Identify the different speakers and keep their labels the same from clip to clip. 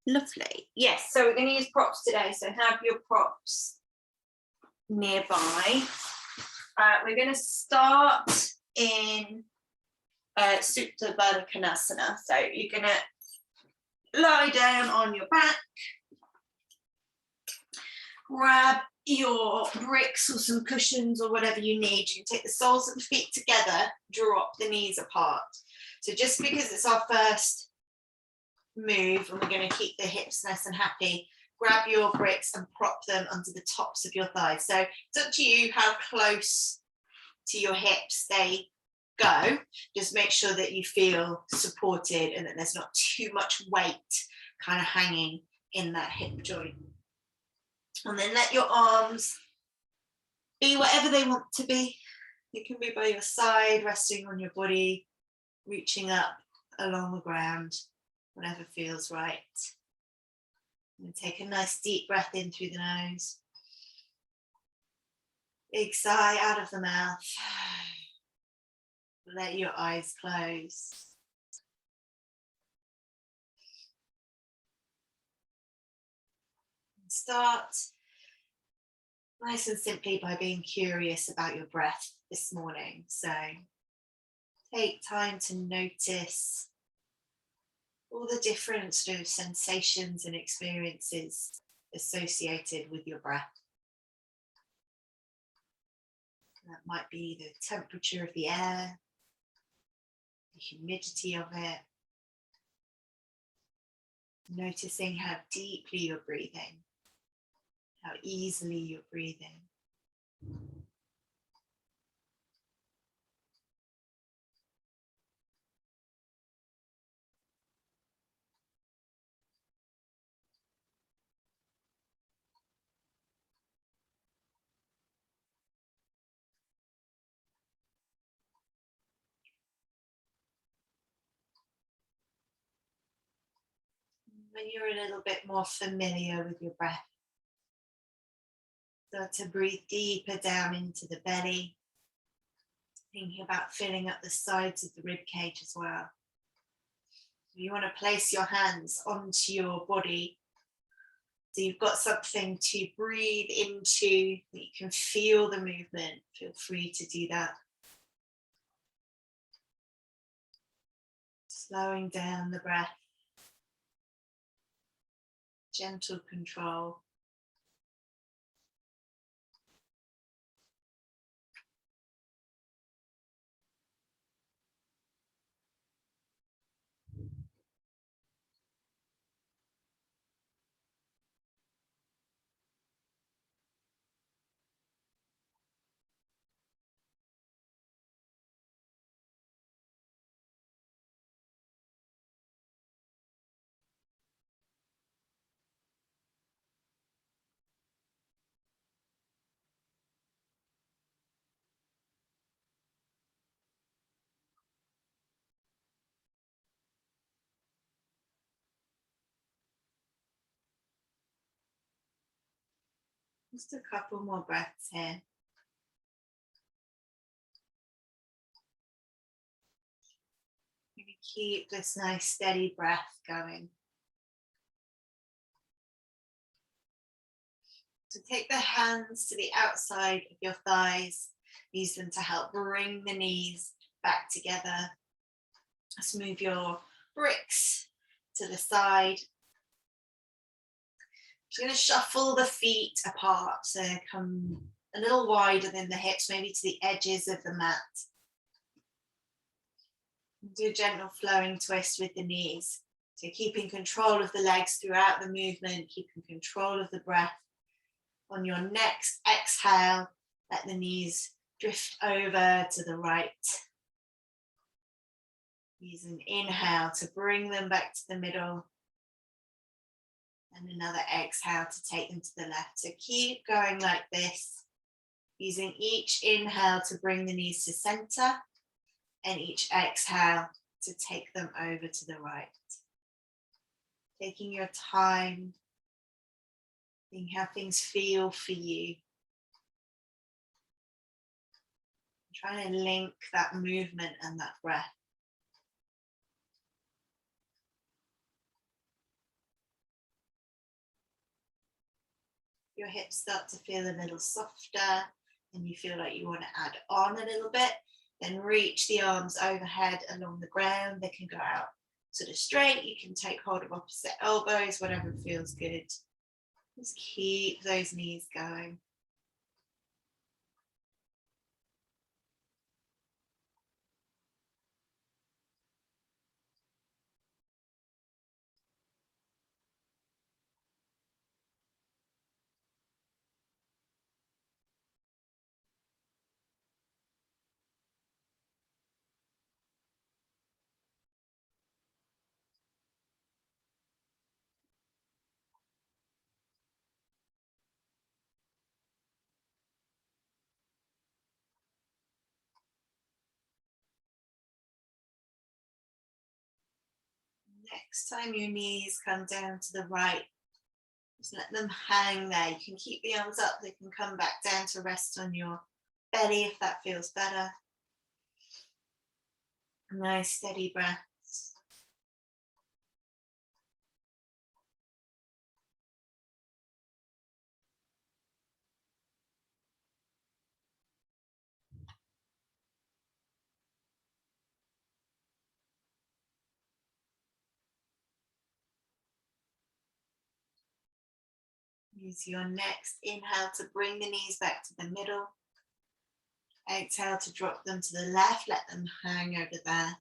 Speaker 1: Lovely. Yes, so we're going to use props today. So have your props nearby. We're going to start in Supta Baddha Konasana. So you're going to lie down on your back, grab your bricks or some cushions or whatever you need. You can take the soles of the feet together, drop the knees apart. So just because it's our first move and we're going to keep the hips nice and happy, grab your bricks and prop them under the tops of your thighs. So it's up to you how close to your hips they go. Just make sure that you feel supported and that there's not too much weight kind of hanging in that hip joint. And then let your arms be whatever they want to be. It can be by your side, resting on your body, reaching up along the ground, whatever feels right. And take a nice deep breath in through the nose. Big sigh out of the mouth. Let your eyes close. And start nice and simply by being curious about your breath this morning. So take time to notice all the different sort of sensations and experiences associated with your breath. That might be the temperature of the air, the humidity of it, noticing how deeply you're breathing, how easily you're breathing. When you're a little bit more familiar with your breath, start to breathe deeper down into the belly, thinking about filling up the sides of the rib cage as well. You want to place your hands onto your body so you've got something to breathe into, that you can feel the movement. Feel free to do that. Slowing down the breath. Gentle control. Just a couple more breaths here. Maybe keep this nice steady breath going. So take the hands to the outside of your thighs. Use them to help bring the knees back together. Let's move your bricks to the side. Just going to shuffle the feet apart, so come a little wider than the hips, maybe to the edges of the mat. Do a gentle flowing twist with the knees. So keeping control of the legs throughout the movement, keeping control of the breath. On your next exhale, let the knees drift over to the right. Use an inhale to bring them back to the middle. And another exhale to take them to the left. So keep going like this, using each inhale to bring the knees to center and each exhale to take them over to the right. Taking your time, seeing how things feel for you. Trying to link that movement and that breath. your hips start to feel a little softer and you feel like you want to add on a little bit, then reach the arms overhead along the ground. They can go out sort of straight. You can take hold of opposite elbows, whatever feels good. Just keep those knees going. Next time your knees come down to the right, just let them hang there. You can keep the arms up, they can come back down to rest on your belly if that feels better. Nice steady breaths. Use your next inhale to bring the knees back to the middle. Exhale to drop them to the left, let them hang over there.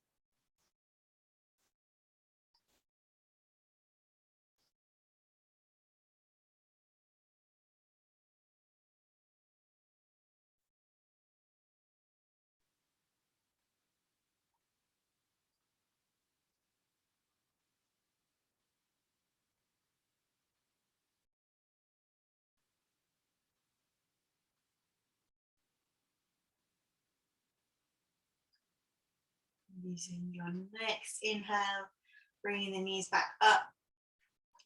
Speaker 1: Using your next inhale, bringing the knees back up.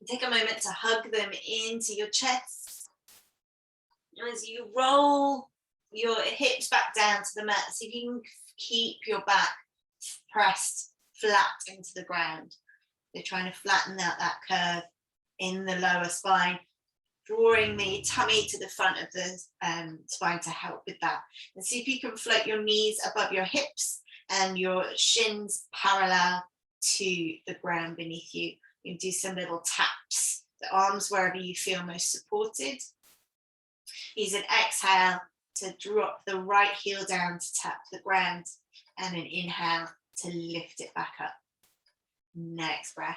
Speaker 1: Take a moment to hug them into your chest. As you roll your hips back down to the mat, so you can keep your back pressed flat into the ground. You're trying to flatten out that curve in the lower spine, drawing the tummy to the front of the spine to help with that. And see if you can float your knees above your hips and your shins parallel to the ground beneath you. You can do some little taps, the arms wherever you feel most supported. Use an exhale to drop the right heel down to tap the ground, and an inhale to lift it back up. Next breath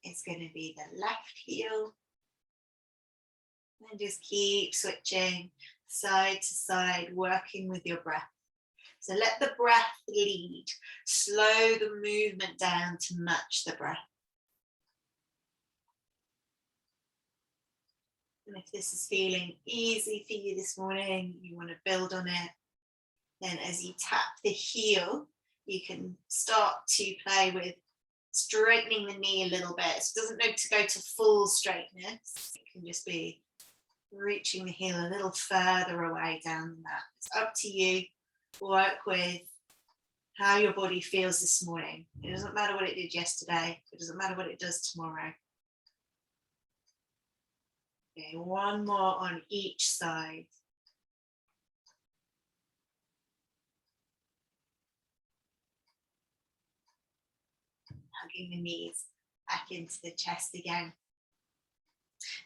Speaker 1: is going to be the left heel. And just keep switching side to side, working with your breath. So let the breath lead. Slow the movement down to match the breath. And if this is feeling easy for you this morning, you want to build on it, then as you tap the heel, you can start to play with straightening the knee a little bit. It doesn't need to go to full straightness. It can just be reaching the heel a little further away down than that. It's up to you. Work with how your body feels this morning. It doesn't matter what it did yesterday. It doesn't matter what it does tomorrow. Okay, one more on each side. Hugging the knees back into the chest again.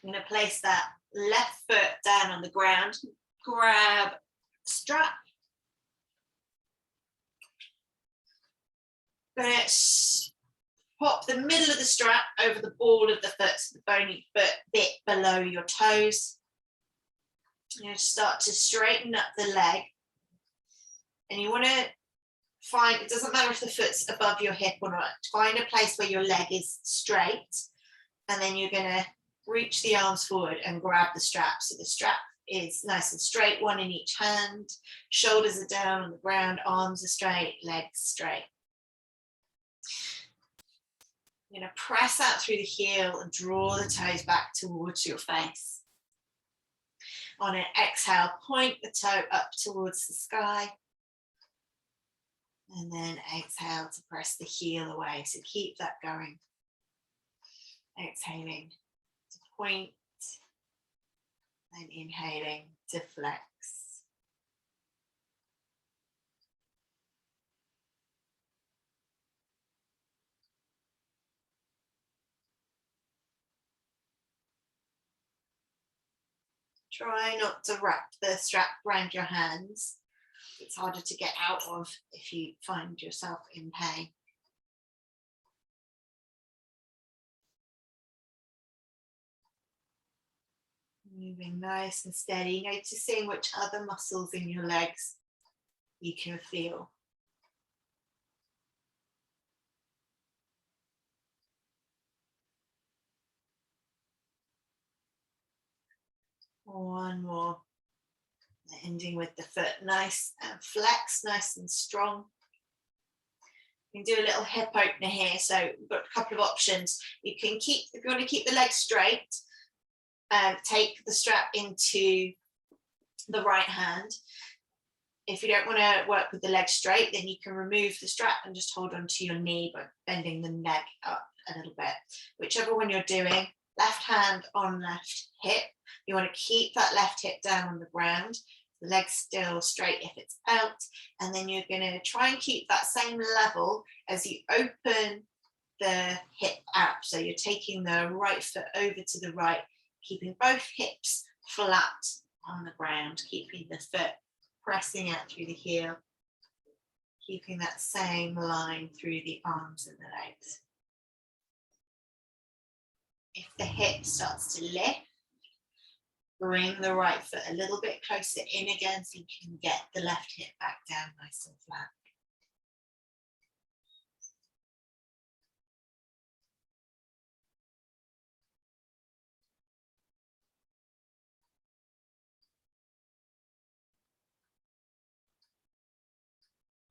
Speaker 1: I'm going to place that left foot down on the ground. Grab strap. Going to pop the middle of the strap over the ball of the foot, so the bony foot bit below your toes. You're going to start to straighten up the leg. And you want to find, it doesn't matter if the foot's above your hip or not, find a place where your leg is straight. And then you're going to reach the arms forward and grab the strap. So the strap is nice and straight, one in each hand. Shoulders are down on the ground, arms are straight, legs straight. You're going to press out through the heel and draw the toes back towards your face. On an exhale, point the toe up towards the sky. And then exhale to press the heel away. So keep that going. Exhaling to point And inhaling to flex. Try not to wrap the strap around your hands. It's harder to get out of if you find yourself in pain. Moving nice and steady, noticing which other muscles in your legs you can feel. One more. Ending with the foot nice and flex, nice and strong. You can do a little hip opener here. So we've got a couple of options. You can keep, if you want to keep the leg straight, take the strap into the right hand. If you don't want to work with the leg straight, then you can remove the strap and just hold onto your knee by bending the neck up a little bit. Whichever one you're doing, left hand on left hip. You want to keep that left hip down on the ground. The leg's still straight if it's out. And then you're going to try and keep that same level as you open the hip out. So you're taking the right foot over to the right, keeping both hips flat on the ground, keeping the foot pressing out through the heel, keeping that same line through the arms and the legs. If the hip starts to lift, bring the right foot a little bit closer in again so you can get the left hip back down nice and flat.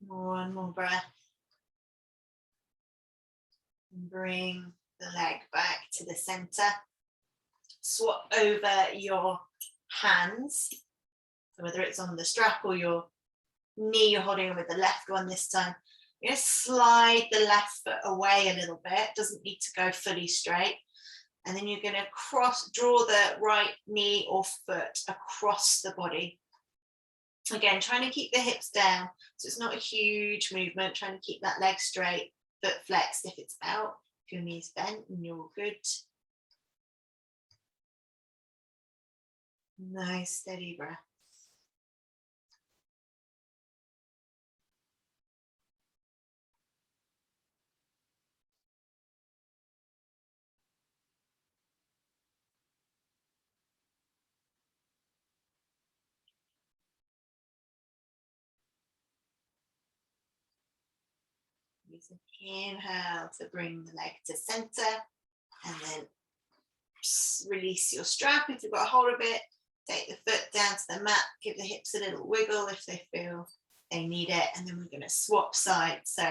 Speaker 1: One more breath. And bring the leg back to the center. Swap over your hands. So whether it's on the strap or your knee, you're holding with the left one this time. You're going to slide the left foot away a little bit. It doesn't need to go fully straight. And then you're going to draw the right knee or foot across the body. Again, trying to keep the hips down. So it's not a huge movement, trying to keep that leg straight, foot flexed if it's out. If your knee's bent and you're good. Nice, steady breath. Use an inhale to bring the leg to center and then release your strap if you've got a hold of it. Take the foot down to the mat, give the hips a little wiggle if they feel they need it, and then we're going to swap sides. So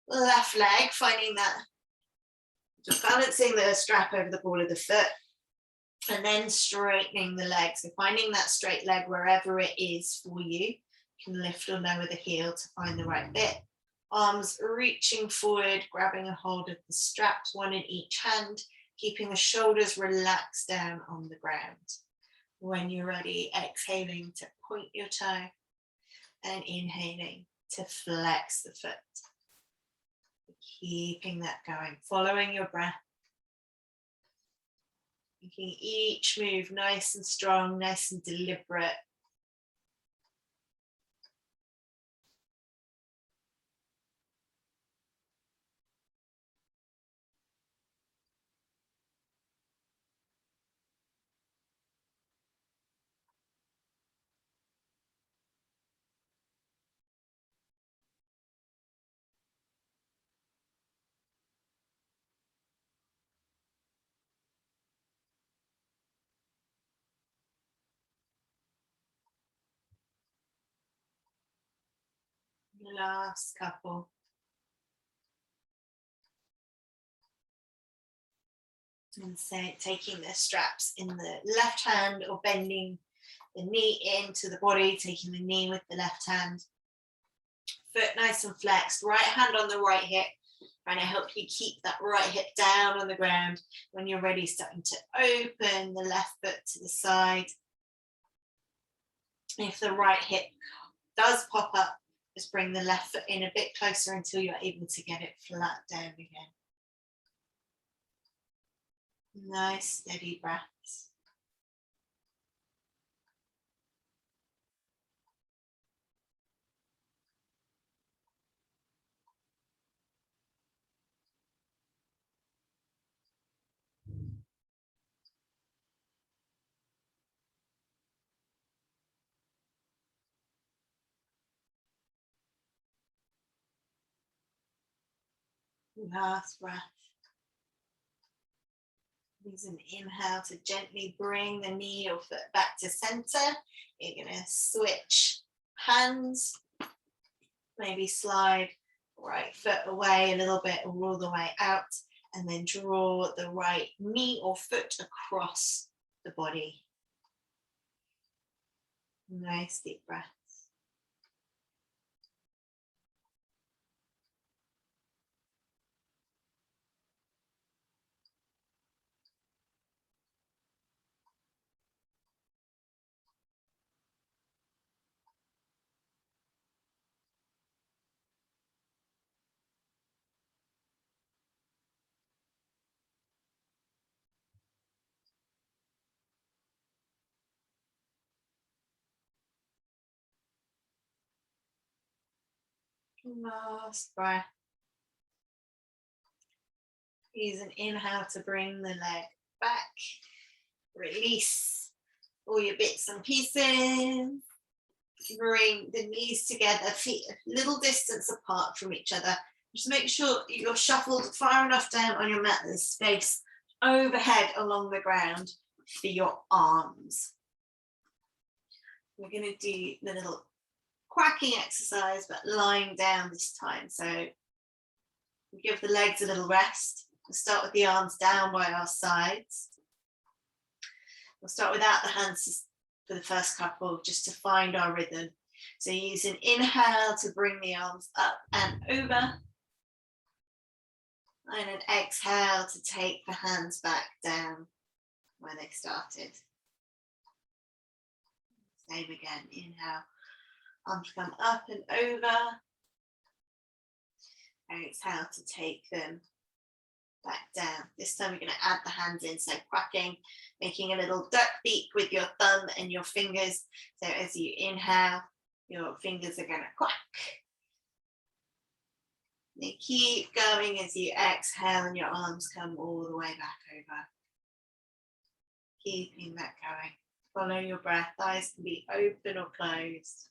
Speaker 1: left leg, finding that, just balancing the strap over the ball of the foot, and then straightening the leg. So finding that straight leg wherever it is for you. You can lift or lower the heel to find the right bit. Arms reaching forward, grabbing a hold of the straps, one in each hand, keeping the shoulders relaxed down on the ground. When you're ready, exhaling to point your toe and inhaling to flex the foot. Keeping that going, following your breath. Making each move nice and strong, nice and deliberate. Last couple. And so taking the straps in the left hand or bending the knee into the body, taking the knee with the left hand. Foot nice and flexed, right hand on the right hip, trying to help you keep that right hip down on the ground. When you're ready, starting to open the left foot to the side. If the right hip does pop up, just bring the left foot in a bit closer until you're able to get it flat down again. Nice, steady breaths. Last breath. Use an inhale to gently bring the knee or foot back to center. You're going to switch hands, maybe slide right foot away a little bit or all the way out, and then draw the right knee or foot across the body. Nice deep breaths. Last breath. Use an inhale to bring the leg back. Release all your bits and pieces. Bring the knees together, feet a little distance apart from each other. Just make sure you're shuffled far enough down on your mat, there's space overhead along the ground for your arms. We're going to do the little quacking exercise, but lying down this time. So we give the legs a little rest. We'll start with the arms down by our sides. We'll start without the hands for the first couple, just to find our rhythm. So use an inhale to bring the arms up and over. And an exhale to take the hands back down where they started. Same again, inhale, arms come up and over. Exhale to take them back down. This time we're going to add the hands in, so quacking, making a little duck beak with your thumb and your fingers. So as you inhale, your fingers are going to quack. You keep going as you exhale and your arms come all the way back over. Keeping that going. Follow your breath. Eyes can be open or closed.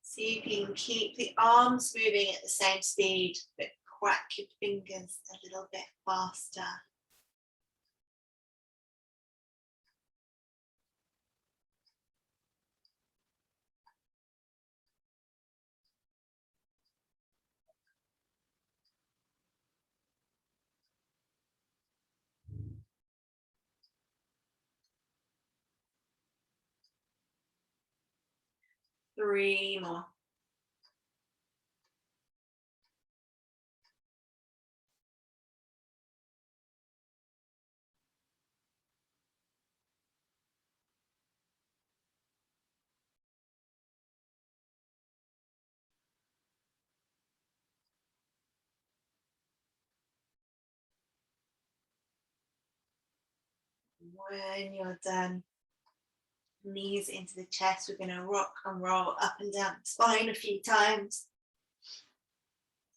Speaker 1: So you can keep the arms moving at the same speed, but quack your fingers a little bit faster. Three more. When you're done, knees into the chest, we're going to rock and roll up and down the spine a few times.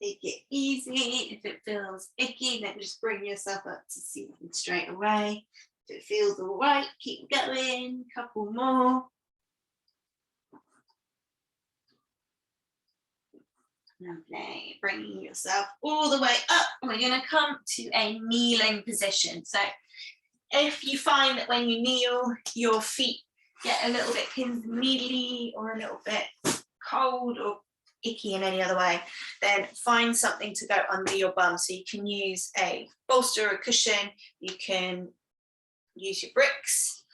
Speaker 1: Take it easy. If it feels icky, then just bring yourself up to seated straight away. If it feels all right, keep going. Couple more. Lovely. Bringing yourself all the way up. We're going to come to a kneeling position. So if you find that when you kneel, your feet get a little bit pins and needly or a little bit cold or icky in any other way, then find something to go under your bum. So you can use a bolster or a cushion, you can use your bricks,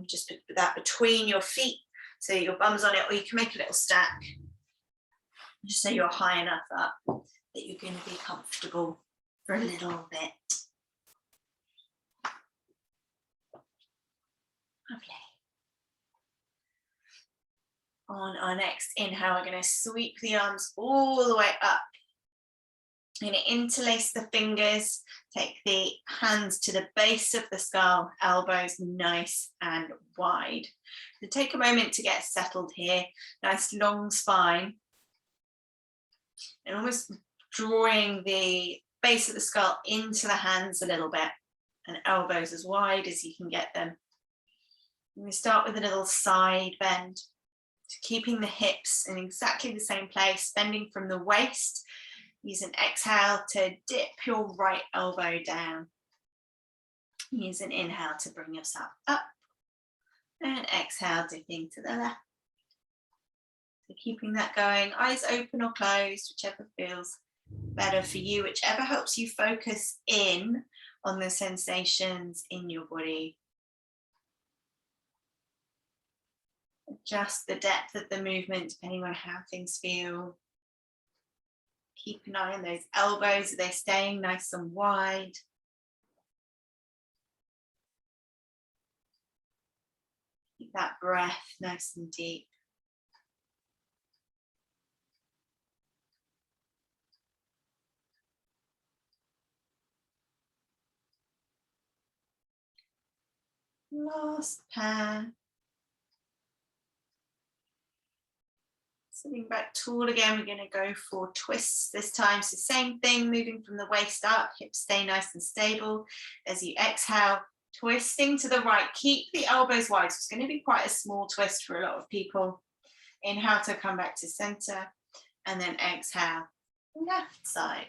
Speaker 1: just put that between your feet so your bum's on it, or you can make a little stack just so you're high enough up that you're going to be comfortable for a little bit. Lovely. On our next inhale, we're going to sweep the arms all the way up. I'm going to interlace the fingers, take the hands to the base of the skull, elbows nice and wide. So take a moment to get settled here. Nice long spine. And almost drawing the base of the skull into the hands a little bit, and elbows as wide as you can get them. And we start with a little side bend, so keeping the hips in exactly the same place, bending from the waist. Use an exhale to dip your right elbow down. Use an inhale to bring yourself up, and exhale, dipping to the left. So keeping that going, eyes open or closed, whichever feels better for you, whichever helps you focus in on the sensations in your body. Adjust the depth of the movement depending on how things feel. Keep an eye on those elbows, are they staying nice and wide? Keep that breath nice and deep. Last pair. Sitting back tall again, we're going to go for twists this time. So same thing, moving from the waist up, hips stay nice and stable. As you exhale, twisting to the right, keep the elbows wide. So it's going to be quite a small twist for a lot of people. Inhale to come back to center, and then exhale, left side.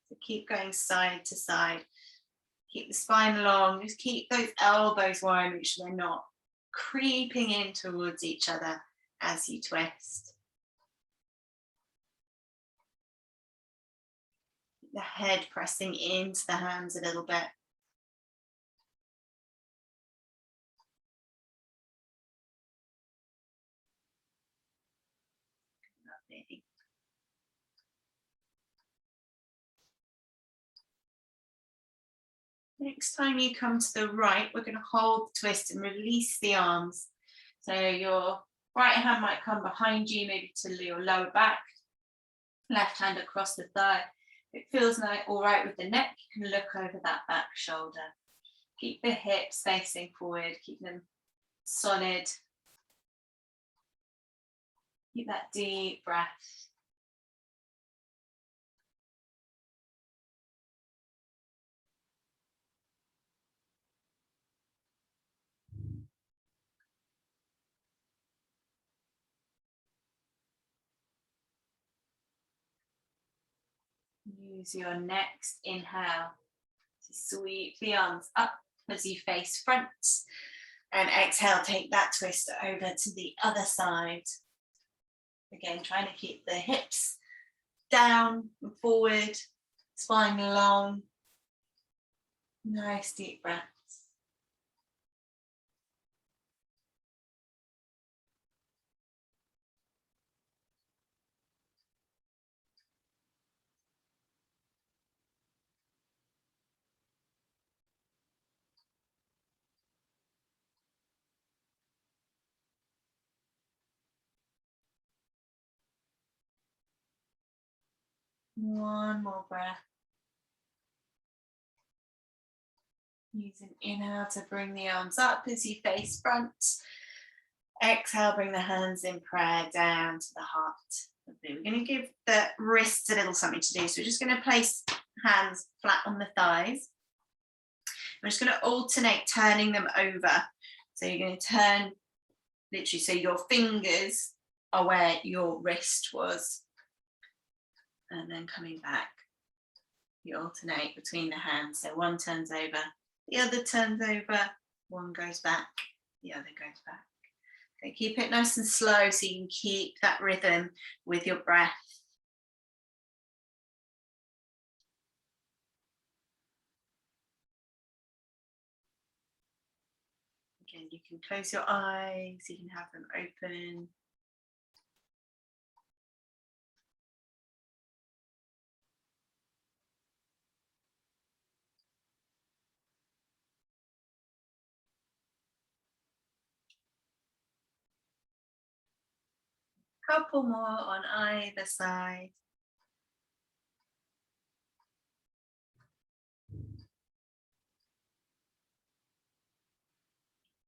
Speaker 1: So keep going side to side. Keep the spine long, just keep those elbows wide, make sure they're not creeping in towards each other as you twist. The head pressing into the hands a little bit. Lovely. Next time you come to the right, we're going to hold the twist and release the arms. So your right hand might come behind you, maybe to your lower back, left hand across the thigh. If it feels all right with the neck, you can look over that back shoulder. Keep the hips facing forward, keep them solid. Keep that deep breath. Use your next inhale to sweep the arms up as you face front, and exhale, take that twist over to the other side. Again, trying to keep the hips down and forward, spine long. Nice deep breaths. One more breath. Use an inhale to bring the arms up as you face front. Exhale, bring the hands in prayer down to the heart. We're going to give the wrists a little something to do. So we're just going to place hands flat on the thighs. We're just going to alternate turning them over. So you're going to turn literally so your fingers are where your wrist was. And then coming back, you alternate between the hands. So one turns over, the other turns over, one goes back, the other goes back. So keep it nice and slow so you can keep that rhythm with your breath. Again, you can close your eyes, you can have them open. Couple more on either side.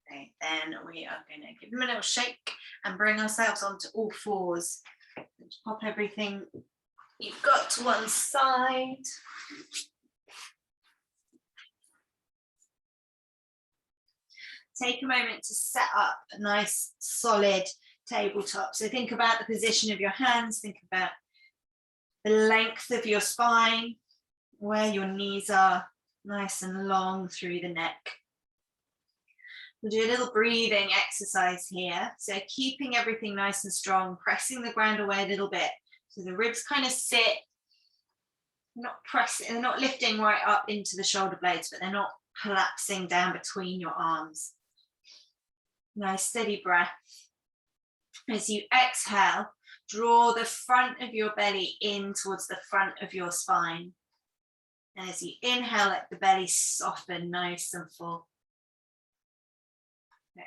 Speaker 1: Okay, then we are going to give them a little shake and bring ourselves onto all fours. Just pop everything you've got to one side. Take a moment to set up a nice solid tabletop. So think about the position of your hands, think about the length of your spine, where your knees are nice and long through the neck. We'll do a little breathing exercise here. So keeping everything nice and strong, pressing the ground away a little bit. So the ribs kind of sit, not pressing, they're not lifting right up into the shoulder blades, but they're not collapsing down between your arms. Nice steady breath. As you exhale, draw the front of your belly in towards the front of your spine. And as you inhale, let the belly soften nice and full.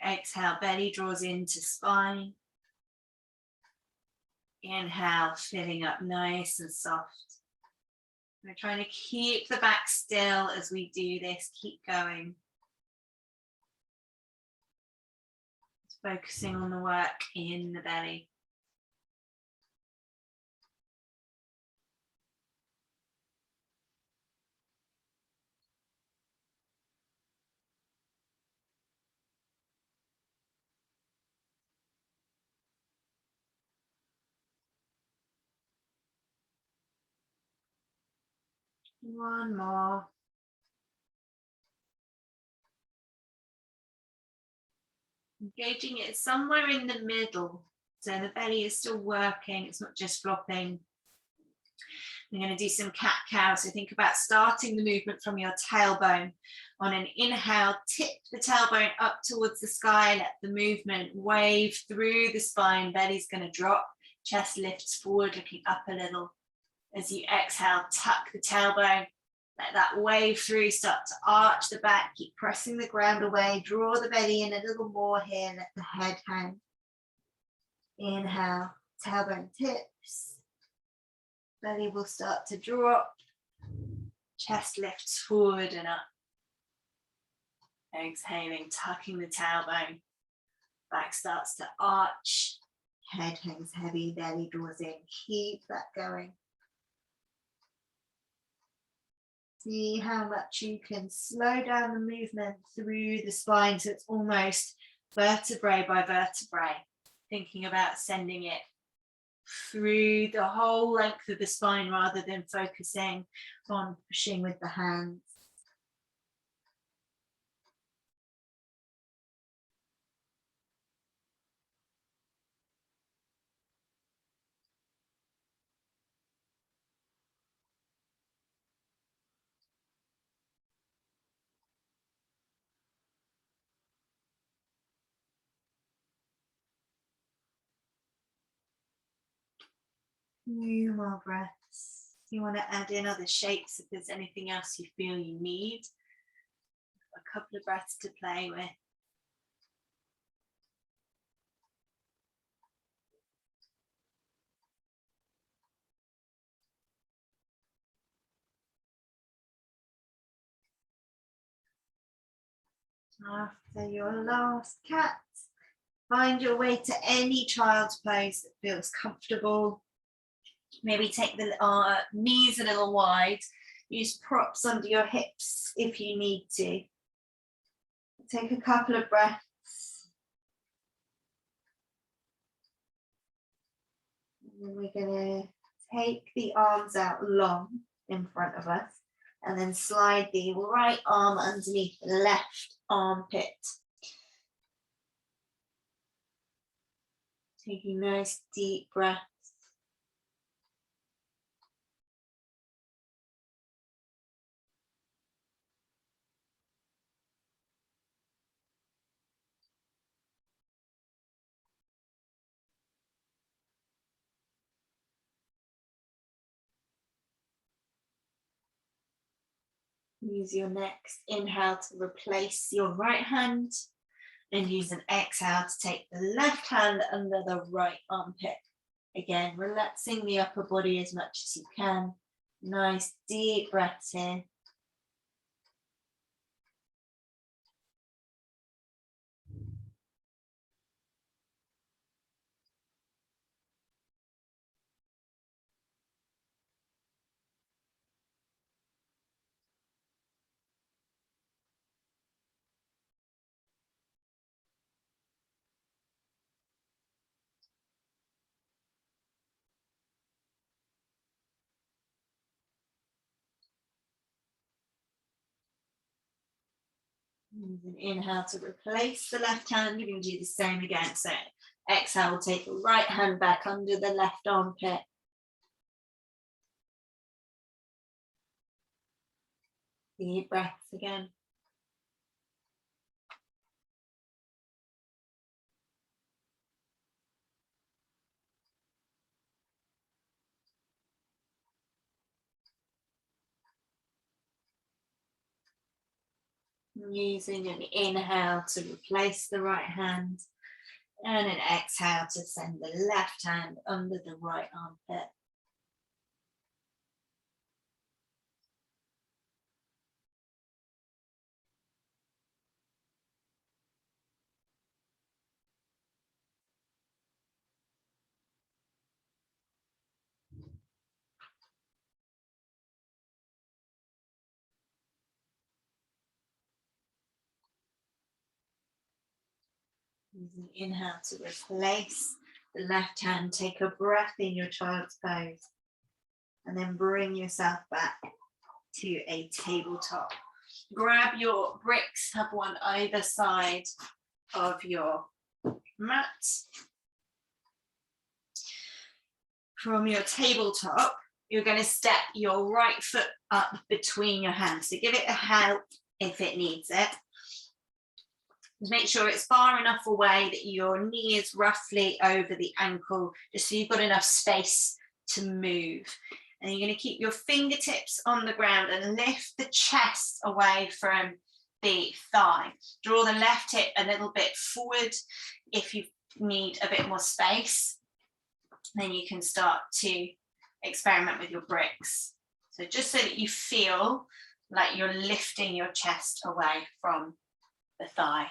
Speaker 1: Exhale, belly draws into spine. Inhale, filling up nice and soft. We're trying to keep the back still as we do this. Keep going. Just focusing on the work in the belly. One more. Engaging it somewhere in the middle. So the belly is still working, it's not just flopping. We're going to do some cat-cow. So think about starting the movement from your tailbone. On an inhale, tip the tailbone up towards the sky, let the movement wave through the spine, belly's going to drop, chest lifts forward, looking up a little. As you exhale, tuck the tailbone, let that wave through, start to arch the back, keep pressing the ground away, draw the belly in a little more here, let the head hang. Inhale, tailbone tips, belly will start to drop, chest lifts forward and up. Exhaling, tucking the tailbone, back starts to arch, head hangs heavy, belly draws in, keep that going. See how much you can slow down the movement through the spine so it's almost vertebrae by vertebrae, thinking about sending it through the whole length of the spine rather than focusing on pushing with the hands. Few more breaths. You want to add in other shapes if there's anything else you feel you need. A couple of breaths to play with. After your last cat, find your way to any child's pose that feels comfortable. Maybe take the knees a little wide. Use props under your hips if you need to. Take a couple of breaths. And then we're going to take the arms out long in front of us and then slide the right arm underneath the left armpit. Taking nice deep breaths. Use your next inhale to replace your right hand, and use an exhale to take the left hand under the right armpit. Again, relaxing the upper body as much as you can. Nice deep breaths here. Use an inhale to replace the left hand. You're going to do the same again. So exhale, take the right hand back under the left armpit. Deep breaths again. Using an inhale to replace the right hand, and an exhale to send the left hand under the right armpit. Use an inhale to replace the left hand. Take a breath in your child's pose, and then bring yourself back to a tabletop. Grab your bricks, have one either side of your mat. From your tabletop, you're going to step your right foot up between your hands. So give it a help if it needs it. Just make sure it's far enough away that your knee is roughly over the ankle, just so you've got enough space to move. And you're going to keep your fingertips on the ground and lift the chest away from the thigh. Draw the left hip a little bit forward if you need a bit more space. Then you can start to experiment with your bricks. So just so that you feel like you're lifting your chest away from the thigh.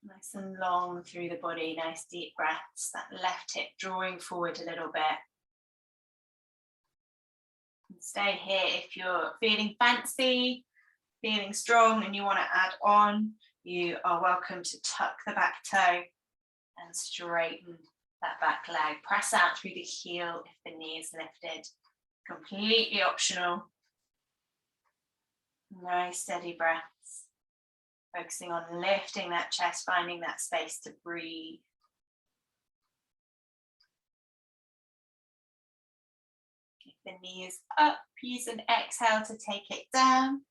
Speaker 1: Nice and long through the body, nice deep breaths. That left hip drawing forward a little bit. And stay here if you're feeling fancy, feeling strong and you want to add on. You are welcome to tuck the back toe and straighten that back leg. Press out through the heel if the knee is lifted. Completely optional. Nice steady breaths. Focusing on lifting that chest, finding that space to breathe. If the knee is up, use an exhale to take it down.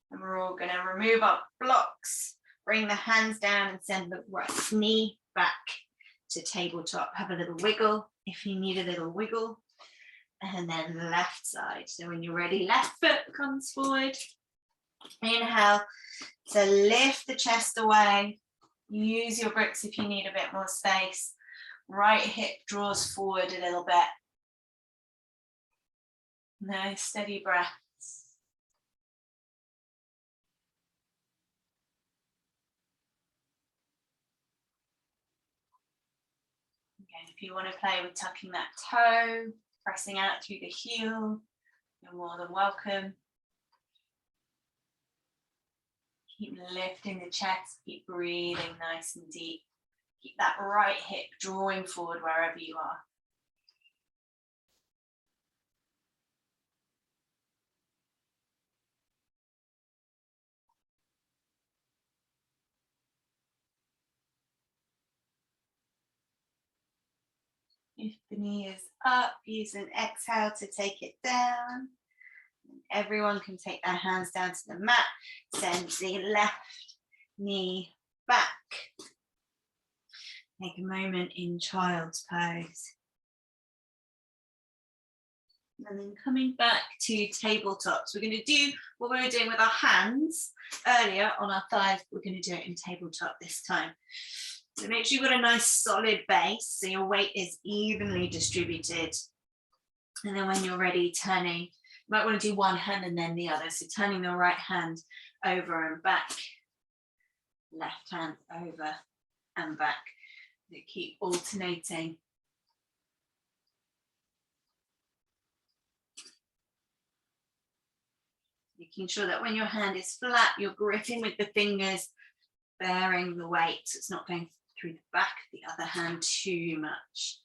Speaker 1: And we're all going to remove our blocks, bring the hands down and send the right knee back to tabletop. Have a little wiggle if you need a little wiggle. And then left side. So when you're ready, left foot comes forward. Inhale to lift the chest away. Use your bricks if you need a bit more space. Right hip draws forward a little bit. Nice steady breaths. Again, if you want to play with tucking that toe, pressing out through the heel, you're more than welcome. Keep lifting the chest, keep breathing nice and deep. Keep that right hip drawing forward wherever you are. If the knee is up, use an exhale to take it down. Everyone can take their hands down to the mat. Send the left knee back. Take a moment in child's pose. And then coming back to tabletops. We're going to do what we were doing with our hands earlier on our thighs. We're going to do it in tabletop this time. So make sure you've got a nice solid base so your weight is evenly distributed. And then when you're ready, turning, you might want to do one hand and then the other. So turning the right hand over and back, left hand over and back. So keep alternating. Making sure that when your hand is flat, you're gripping with the fingers, bearing the weight. So it's not going through the back of the other hand too much.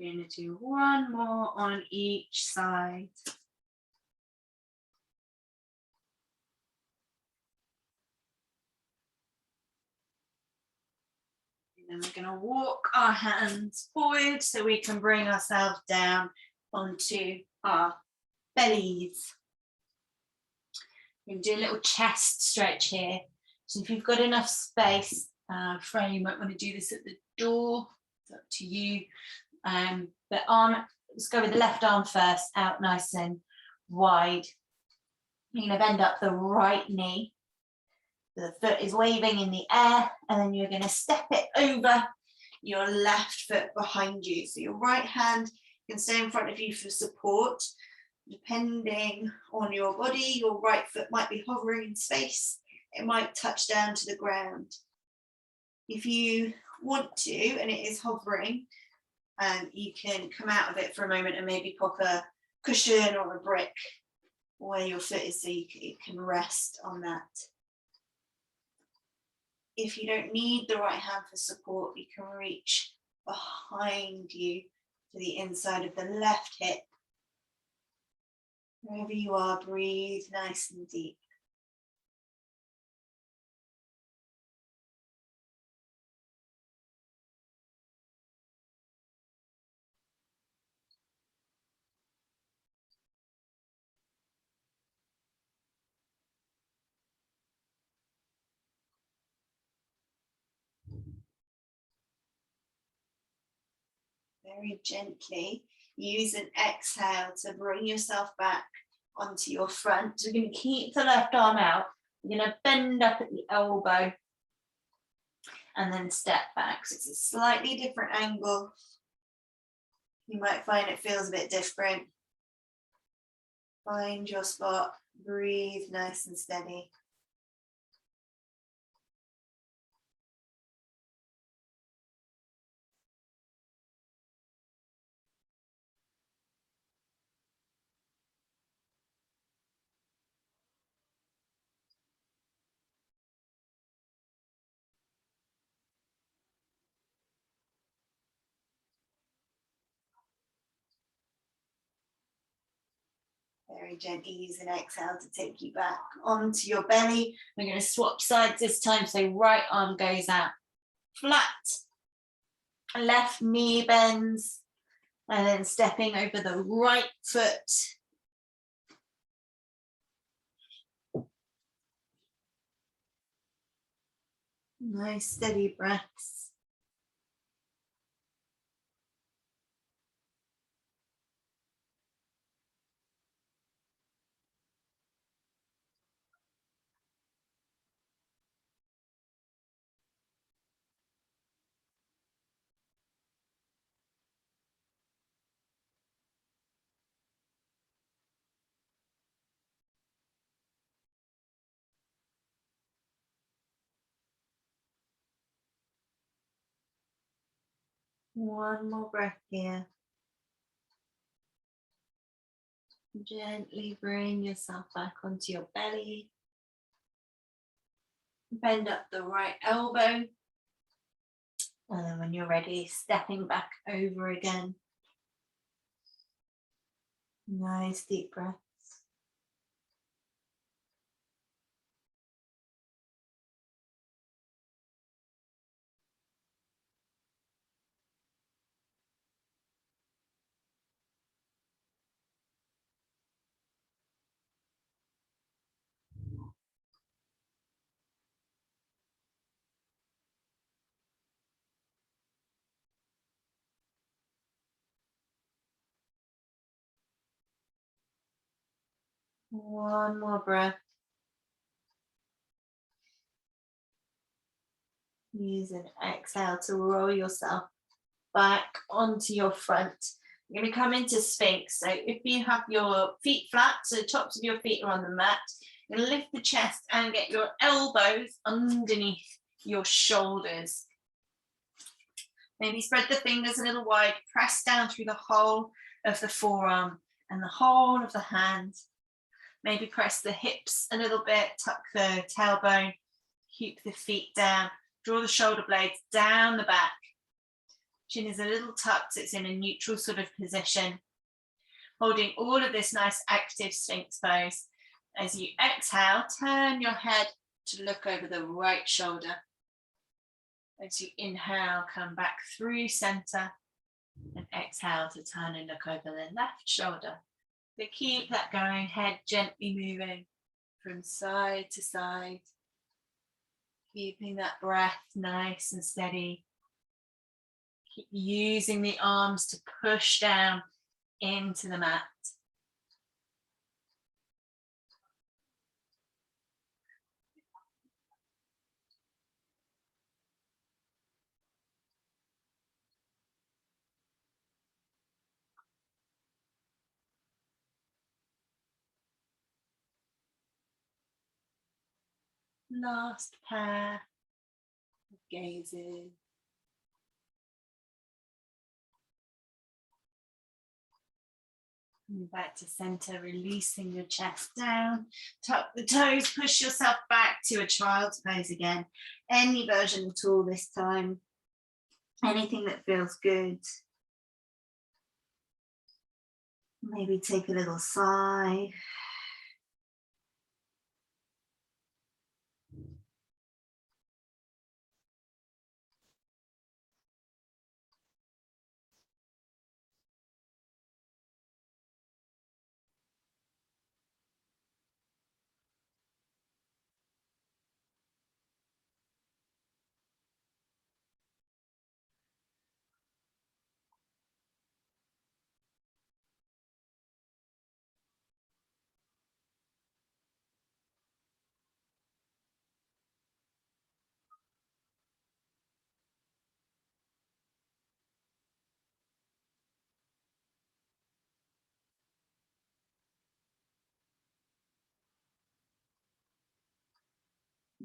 Speaker 1: We're going to do one more on each side. And then we're going to walk our hands forward so we can bring ourselves down onto our bellies. We're going to do a little chest stretch here. So if you've got enough space, Fran, you might want to do this at the door. It's up to you. But let's go with the left arm first, out nice and wide. You're going to bend up the right knee. The foot is waving in the air, and then you're going to step it over your left foot behind you. So your right hand can stay in front of you for support. Depending on your body, your right foot might be hovering in space. It might touch down to the ground. If you want to, and it is hovering, you can come out of it for a moment and maybe pop a cushion or a brick where your foot is so you can rest on that. If you don't need the right hand for support, you can reach behind you to the inside of the left hip. Wherever you are, breathe nice and deep. Very gently use an exhale to bring yourself back onto your front. So we're going to keep the left arm out. We're going to bend up at the elbow and then step back. So it's a slightly different angle. You might find it feels a bit different. Find your spot, breathe nice and steady. Very gently use an exhale to take you back onto your belly. We're going to swap sides this time. So right arm goes out flat, left knee bends, and then stepping over the right foot. Nice steady breaths. One more breath here. Gently bring yourself back onto your belly. Bend up the right elbow. And then when you're ready, stepping back over again. Nice deep breaths. One more breath. Use an exhale to roll yourself back onto your front. You're going to come into Sphinx. So if you have your feet flat, so the tops of your feet are on the mat, you're going to lift the chest and get your elbows underneath your shoulders. Maybe spread the fingers a little wide, press down through the whole of the forearm and the whole of the hand. Maybe press the hips a little bit, tuck the tailbone, keep the feet down, draw the shoulder blades down the back. Chin is a little tucked, it's in a neutral sort of position. Holding all of this nice active Sphinx pose. As you exhale, turn your head to look over the right shoulder. As you inhale, come back through center and exhale to turn and look over the left shoulder. So keep that going, head gently moving from side to side. Keeping that breath nice and steady. Keep using the arms to push down into the mat. Last pair of gazes. And back to center, releasing your chest down. Tuck the toes, push yourself back to a child's pose again. Any version at all this time. Anything that feels good. Maybe take a little sigh.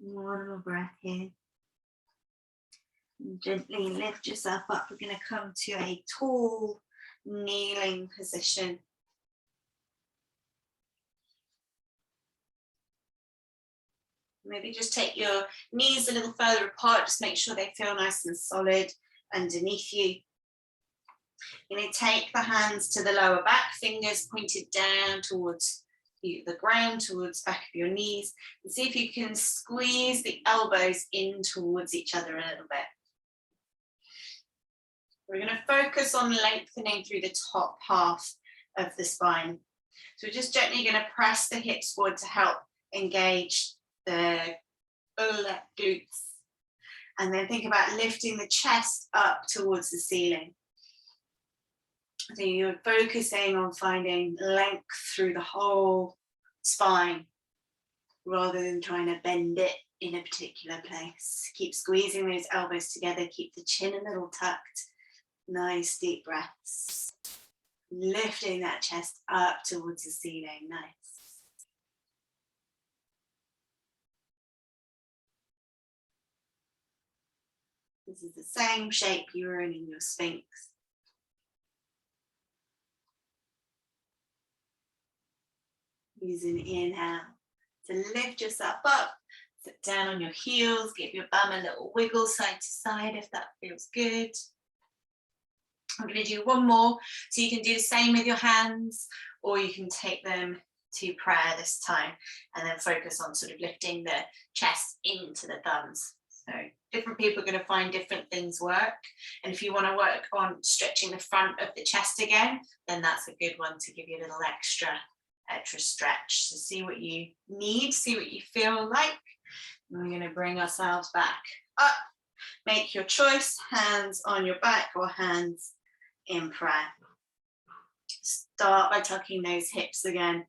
Speaker 1: One more breath here. And gently lift yourself up. We're going to come to a tall kneeling position. Maybe just take your knees a little further apart. Just make sure they feel nice and solid underneath you. You're going to take the hands to the lower back, fingers pointed down towards the ground, towards the back of your knees, and see if you can squeeze the elbows in towards each other a little bit. We're going to focus on lengthening through the top half of the spine. So we're just gently going to press the hips forward to help engage the glutes. And then think about lifting the chest up towards the ceiling. So you're focusing on finding length through the whole spine rather than trying to bend it in a particular place. Keep squeezing those elbows together, keep the chin a little tucked. Nice deep breaths. Lifting that chest up towards the ceiling. Nice. This is the same shape you were in your Sphinx. Use an inhale to lift yourself up, sit down on your heels, give your bum a little wiggle side to side if that feels good. I'm going to do one more, so you can do the same with your hands, or you can take them to prayer this time and then focus on sort of lifting the chest into the thumbs. So different people are going to find different things work, and if you want to work on stretching the front of the chest again, then that's a good one to give you a little extra stretch. So see what you need, see what you feel like. And we're going to bring ourselves back up. Make your choice, hands on your back or hands in prayer. Start by tucking those hips again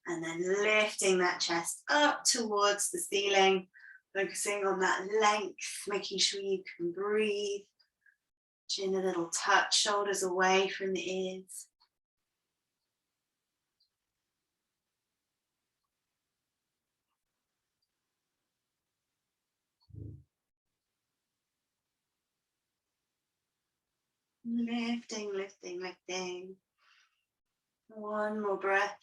Speaker 1: and then lifting that chest up towards the ceiling, focusing on that length, making sure you can breathe. Chin a little touch, shoulders away from the ears. Lifting, lifting, lifting. One more breath.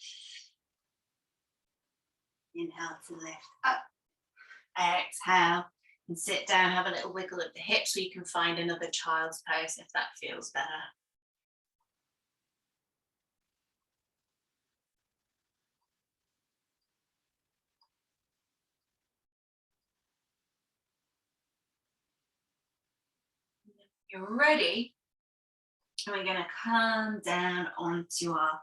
Speaker 1: Inhale to lift up. Exhale and sit down, have a little wiggle of the hips so you can find another child's pose if that feels better. You're ready, and we're going to come down onto our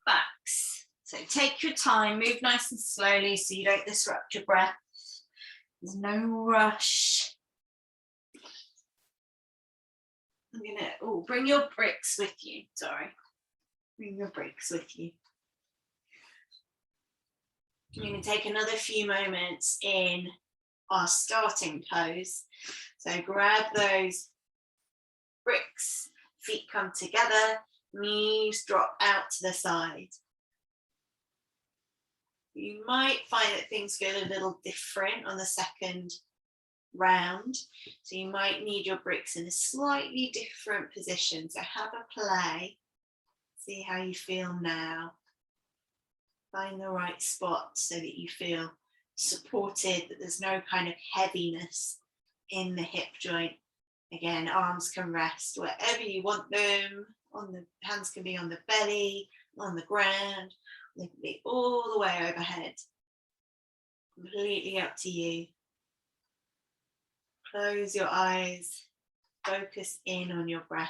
Speaker 1: backs. So take your time, move nice and slowly so you don't disrupt your breath. There's no rush. I'm gonna bring your bricks with you. Bring your bricks with you. You're going to take another few moments in our starting pose. So grab those bricks, feet come together, knees drop out to the side. You might find that things feel a little different on the second round. So you might need your bricks in a slightly different position. So have a play, see how you feel now. Find the right spot so that you feel supported, that there's no kind of heaviness in the hip joint. Again, arms can rest wherever you want them. Hands can be on the belly, on the ground. They can be all the way overhead. Completely up to you. Close your eyes. Focus in on your breath.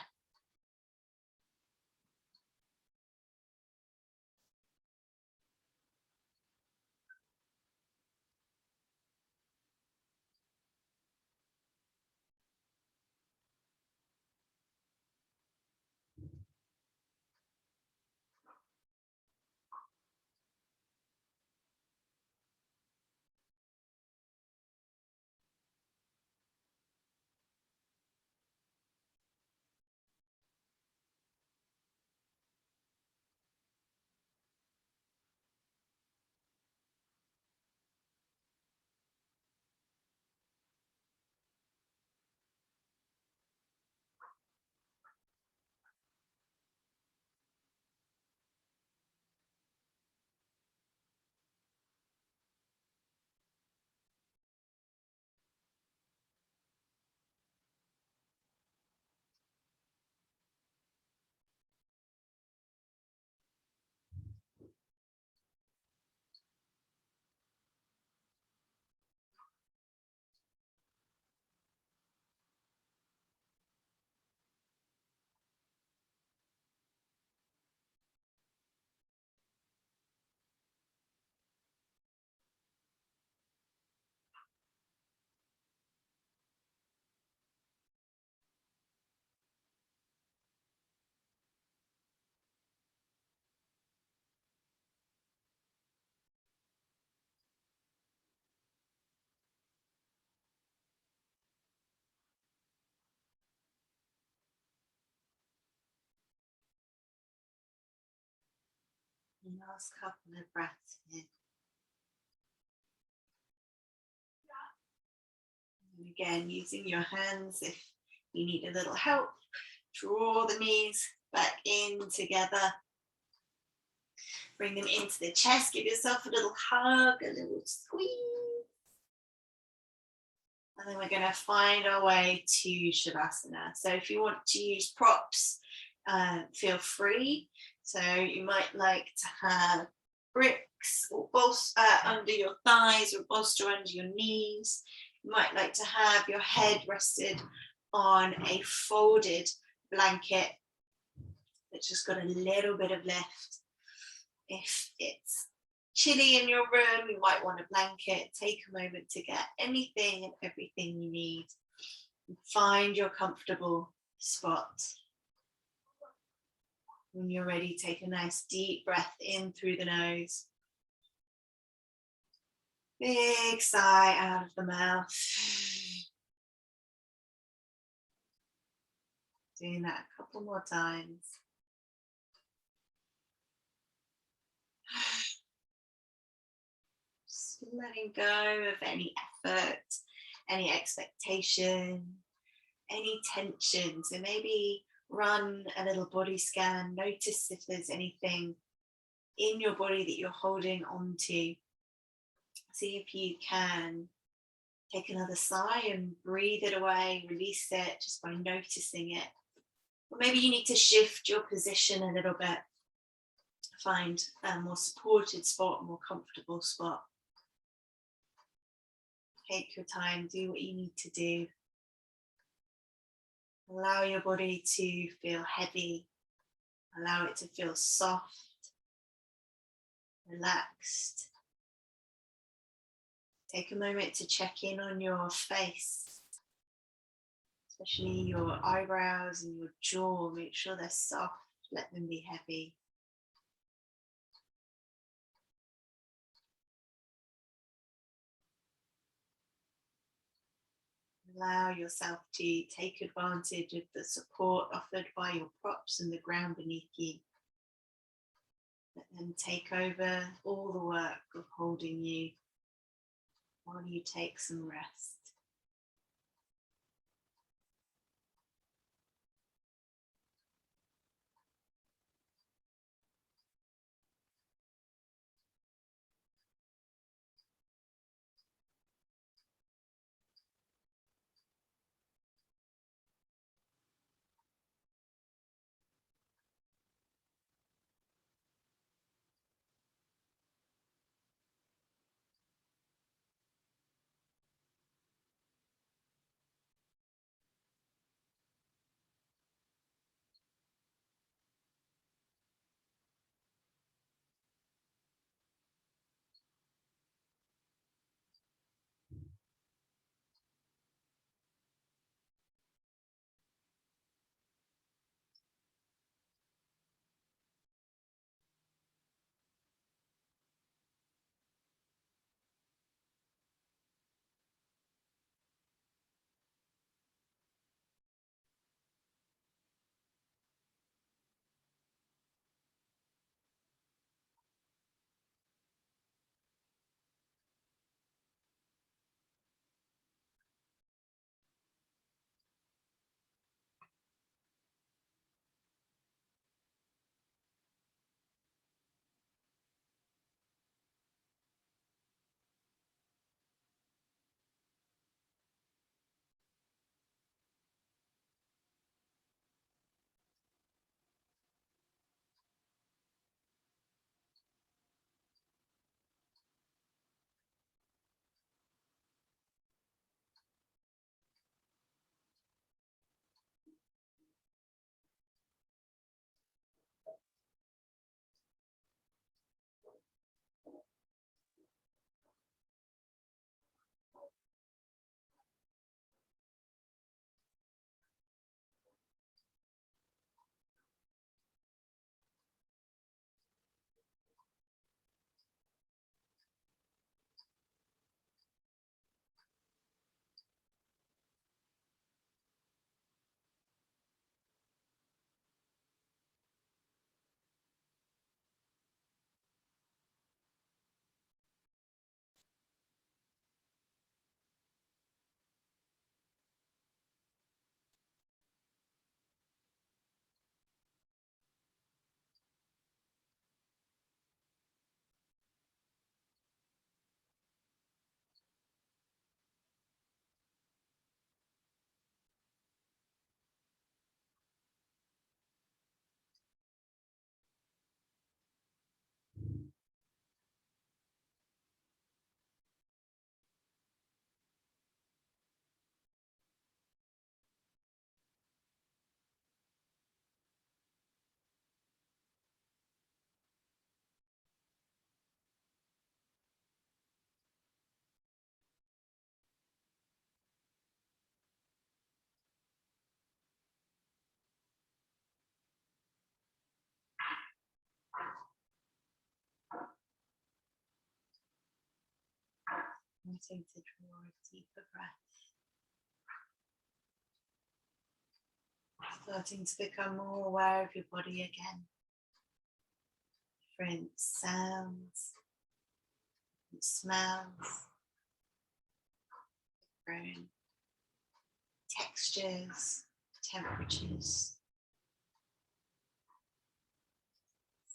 Speaker 1: Last couple of breaths in. And again, using your hands if you need a little help. Draw the knees back in together. Bring them into the chest. Give yourself a little hug, a little squeeze. And then we're going to find our way to Shavasana. So if you want to use props, feel free. So you might like to have bricks or bolster under your thighs or bolster under your knees. You might like to have your head rested on a folded blanket that's just got a little bit of lift. If it's chilly in your room, you might want a blanket. Take a moment to get anything and everything you need. Find your comfortable spot. When you're ready, take a nice deep breath in through the nose. Big sigh out of the mouth. Doing that a couple more times. Just letting go of any effort, any expectation, any tension. So maybe run a little body scan. Notice if there's anything in your body that you're holding on to. See if you can take another sigh and breathe it away, release it just by noticing it. Or maybe you need to shift your position a little bit. Find a more supported spot, a more comfortable spot. Take your time, do what you need to do. Allow your body to feel heavy. Allow it to feel soft, relaxed. Take a moment to check in on your face, especially your eyebrows and your jaw. Make sure they're soft, let them be heavy. Allow yourself to take advantage of the support offered by your props and the ground beneath you. Let them take over all the work of holding you while you take some rest. Starting to draw a deeper breath. Starting to become more aware of your body again. Different sounds, different smells, different textures, temperatures.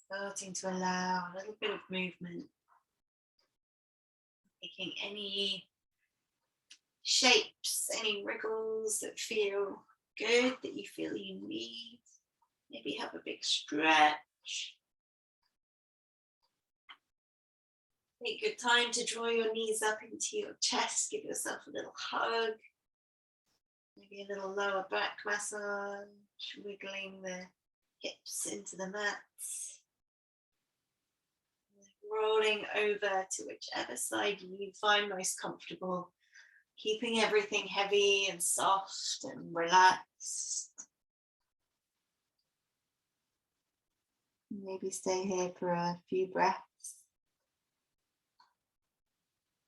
Speaker 1: Starting to allow a little bit of movement. Taking any shapes, any wriggles that feel good, that you feel you need. Maybe have a big stretch. Take good time to draw your knees up into your chest. Give yourself a little hug. Maybe a little lower back massage. Wiggling the hips into the mats. Rolling over to whichever side you find most comfortable. Keeping everything heavy and soft and relaxed. Maybe stay here for a few breaths.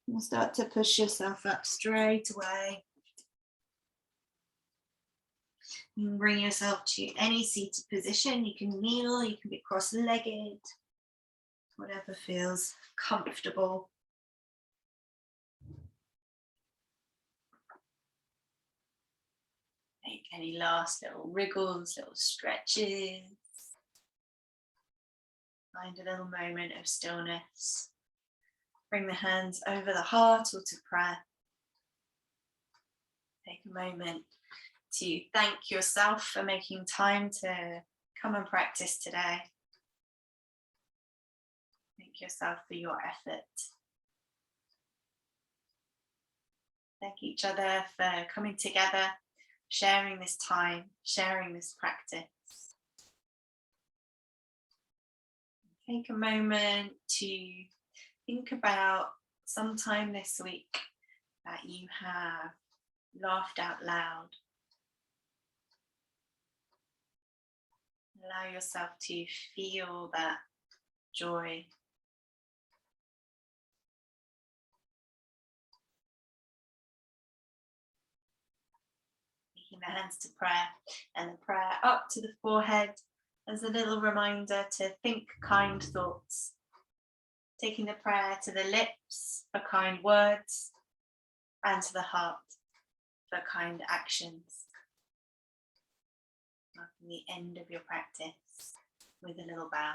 Speaker 1: You'll start to push yourself up straight away. You can bring yourself to any seated position. You can kneel, you can be cross-legged, whatever feels comfortable. Make any last little wriggles, little stretches. Find a little moment of stillness. Bring the hands over the heart or to prayer. Take a moment to thank yourself for making time to come and practice today. Thank yourself for your effort. Thank each other for coming together, sharing this time, sharing this practice. Take a moment to think about sometime this week that you have laughed out loud. Allow yourself to feel that joy. Taking the hands to prayer and the prayer up to the forehead as a little reminder to think kind thoughts. Taking the prayer to the lips for kind words and to the heart for kind actions. Marking the end of your practice with a little bow.